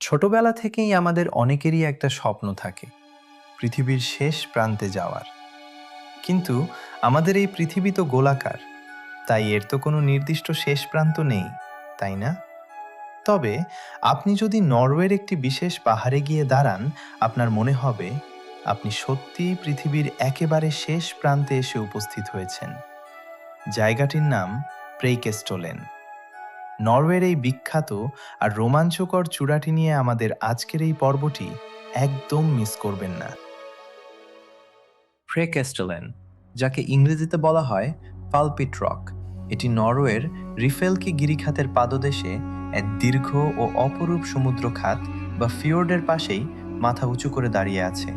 ছোটবেলা থেকেই আমাদের অনেকেরই একটা স্বপ্ন থাকে পৃথিবীর শেষ প্রান্তে যাওয়ার। কিন্তু আমাদের এই পৃথিবী তো গোলাকার, তাই এর তো কোনো নির্দিষ্ট শেষ প্রান্ত নেই, তাই না? তবে আপনি যদি নরওয়ের একটি বিশেষ পাহাড়ে গিয়ে দাঁড়ান, আপনার মনে হবে আপনি সত্যিই পৃথিবীর একেবারে শেষ প্রান্তে এসে উপস্থিত হয়েছেন। জায়গাটির নাম প্রেইকেস্টোলেন। নরওয়ের এই বিখ্যাত আর রোমাঞ্চকর চূড়াটি নিয়ে আমাদের আজকের এই পর্বটি একদম মিস করবেন না। প্রেকেস্টেলেন, যাকে ইংরেজিতে বলা হয় পালপিট রক, এটি নরওয়ের রিফেলকি গিরিখাতের পাদদেশে এক দীর্ঘ ও অপরূপ সমুদ্র খাত বা ফিওর্ডের পাশেই মাথা উঁচু করে দাঁড়িয়ে আছে।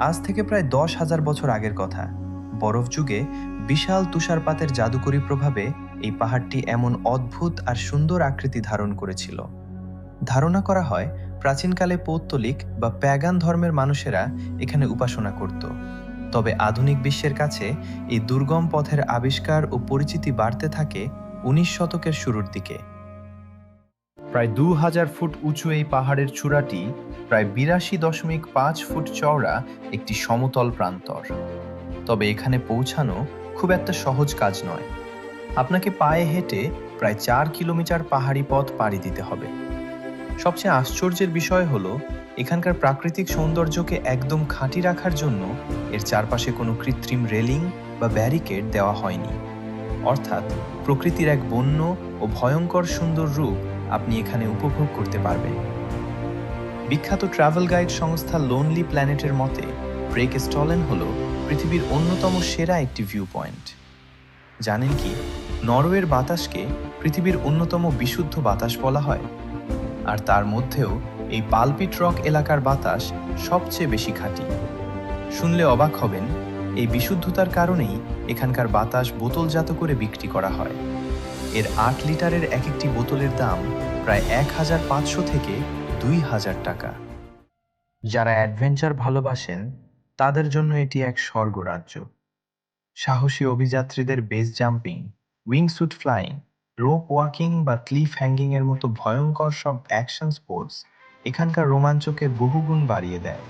আজ থেকে প্রায় 10,000 বছর আগের কথা। বরফ যুগে বিশাল তুষারপাতের জাদুকরী প্রভাবে এই পাহাড়টি এমন অদ্ভুত আর সুন্দর আকৃতি ধারণ করেছিল। ধারণা করা হয় প্রাচীনকালে পৌত্তলিক বা প্যাগান ধর্মের মানুষেরা এখানে উপাসনা করত। তবে আধুনিক বিশ্বের কাছে এই দুর্গম পথের আবিষ্কার ও পরিচিতি বাড়তে থাকে 19 শতকের শুরুর দিকে। প্রায় 2000 ফুট উঁচু এই পাহাড়ের চূড়াটি প্রায় 82.5 ফুট চওড়া একটি সমতল প্রান্তর। তবে এখানে পৌঁছানো খুব একটা সহজ কাজ নয়। আপনাকে পায়ে হেঁটে প্রায় 4 কিলোমিটার পাহাড়ি পথ পাড়ি দিতে হবে। সবচেয়ে আশ্চর্যের বিষয় হলো, এখানকার প্রাকৃতিক সৌন্দর্যকে একদম খাঁটি রাখার জন্য এর চারপাশে কোনো কৃত্রিম রেলিং বা ব্যারিকেড দেওয়া হয়নি। অর্থাৎ প্রকৃতির এক বন্য ও ভয়ঙ্কর সুন্দর রূপ আপনি এখানে উপভোগ করতে পারবেন। বিখ্যাত ট্রাভেল গাইড সংস্থা লোনলি প্ল্যানেটের মতে প্রেকেস্টোলেন হলো পৃথিবীর অন্যতম সেরা একটি ভিউ পয়েন্ট। জানেন কি, নরওয়ের বাতাসকে পৃথিবীর অন্যতম বিশুদ্ধ বাতাস বলা হয়। আর তার মধ্যেও এই পালপিট রক এলাকার বাতাস সবচেয়ে বেশি খাঁটি। শুনলে অবাক হবেন, এই বিশুদ্ধতার কারণেই এখানকার বাতাস বোতলজাত করে বিক্রি করা হয়। এর 8 লিটারের এক একটি বোতলের দাম প্রায় 1500 থেকে 2000 টাকা। যারা অ্যাডভেঞ্চার ভালোবাসেন তাদের জন্য এটি এক স্বর্গরাজ্য। সাহসী অভিযাত্রীদের base jumping, wingsuit flying, rope walking বা ক্লিফ হ্যাঙ্গিং এর মতো ভয়ঙ্কর সব অ্যাকশন স্পোর্টস এখানকার রোমাঞ্চকে বহুগুণ বাড়িয়ে দেয়।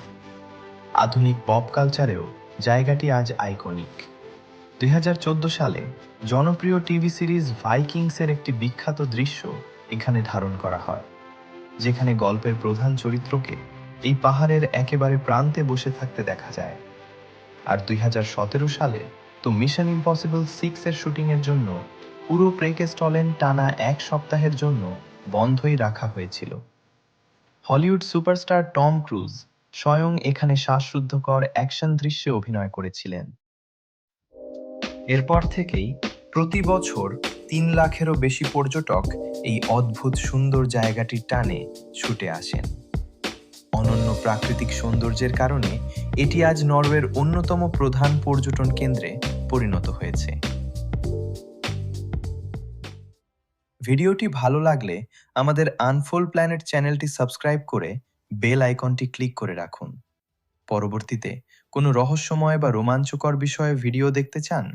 আধুনিক পপ কালচারেও জায়গাটি আজ আইকনিক। 2014 সালে জনপ্রিয় টিভি সিরিজ ভাইকিংসের একটি বিখ্যাত দৃশ্য এখানে ধারণ করা হয়, যেখানে গল্পের প্রধান চরিত্রকে এই পাহাড়ের একেবারে প্রান্তে বসে থাকতে দেখা যায়। আর 2017 সালে তো মিশন ইম্পসিবল 6 এর শুটিংয়ের জন্য পুরো প্রেকেস্টোলেন টানা 1 সপ্তাহের জন্য বন্ধই রাখা হয়েছিল। হলিউড সুপারস্টার টম ক্রুজ স্বয়ং এখানে শ্বাসরুদ্ধকর অ্যাকশন দৃশ্যে অভিনয় করেছিলেন। এরপর থেকেই প্রতি বছর 3 লাখেরও বেশি পর্যটক এই অদ্ভুত সুন্দর জায়গাটির টানে ছুটে আসেন। অনন্য প্রাকৃতিক সৌন্দর্যের কারণে এটি আজ নরওয়ের অন্যতম প্রধান পর্যটন কেন্দ্রে পরিণত হয়েছে। ভিডিওটি ভালো লাগলে আমাদের আনফোল্ড প্ল্যানেট চ্যানেলটি সাবস্ক্রাইব করে বেল আইকনটি ক্লিক করে রাখুন। পরবর্তীতে কোনো রহস্যময় বা রোমাঞ্চকর বিষয়ে ভিডিও দেখতে চান,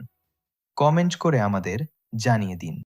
কমেন্ট করে আমাদের জানিয়ে দিন।